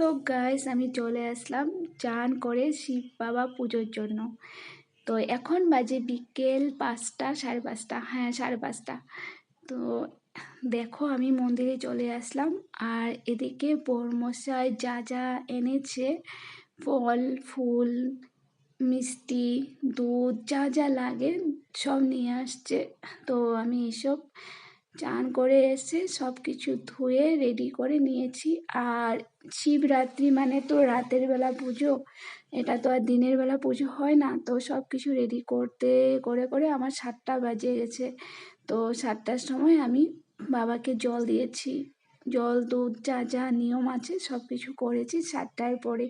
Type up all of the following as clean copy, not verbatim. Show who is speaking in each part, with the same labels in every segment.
Speaker 1: তো গাইস আমি চলে আসলাম চান করে শিব বাবা পুজোর জন্য। তো এখন বাজে বিকেল 5টা, 5:30, হ্যাঁ 5:30। তো দেখো আমি মন্দিরে চলে আসলাম, আর এদিকে বর্মশাই যা যা এনেছে, ফল ফুল মিষ্টি দুধ যা যা লাগে সব নিয়ে আসছে। তো আমি এসব চান করে এসে সব কিছু ধুয়ে রেডি করে নিয়েছি। আর শিবরাত্রি মানে তো রাতের বেলা পুজো, এটা তো আর দিনের বেলা পুজো হয় না। তো সব কিছু রেডি করতে করে করে আমার 7টা বাজে গেছে। তো 7টার সময় আমি বাবাকে জল দিয়েছি, জল দুধ যা যা নিয়ম আছে সব কিছু করেছি 7টার পরে।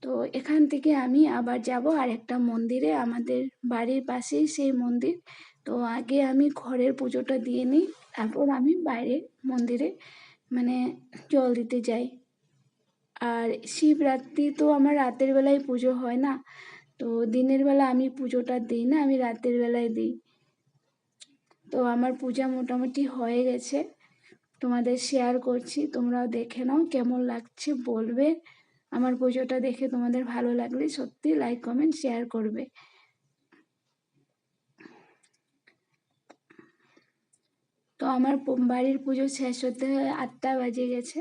Speaker 1: তো এখান থেকে আমি আবার যাব আর একটা মন্দিরে, আমাদের বাড়ির পাশেই সেই মন্দির। তো আগে আমি ঘরের পুজোটা দিয়ে নিই, তারপর আমি বাইরে মন্দিরে মানে জল দিতে যাই। আর শিবরাত্রি তো আমার রাতের বেলায় পুজো হয় না, তো দিনের বেলা আমি পুজোটা দিই না, আমি রাতের বেলায় দিই। তো আমার পূজা মোটামুটি হয়ে গেছে, তোমাদের শেয়ার করছি, তোমরাও দেখে নাও কেমন লাগছে বলবে। আমার পুজোটা দেখে তোমাদের ভালো লাগলে সত্যি লাইক কমেন্ট শেয়ার করবে। তো আমার বাড়ির পুজো শেষ হতে 8টা বাজে গেছে।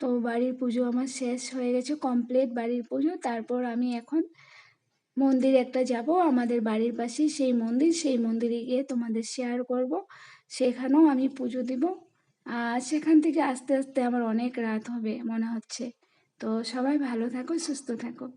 Speaker 1: তো বাড়ির পুজো আমার শেষ হয়ে গেছে, কমপ্লিট বাড়ির পুজো। তারপর আমি এখন মন্দির একটা যাব, আমাদের বাড়ির পাশেই সেই মন্দির, সেই মন্দিরে গিয়ে তোমাদের শেয়ার করব, সেখানেও আমি পুজো দিব। আর সেখান থেকে আস্তে আস্তে আমার অনেক রাত হবে মনে হচ্ছে। তো সবাই ভালো থাকো, সুস্থ থাকো।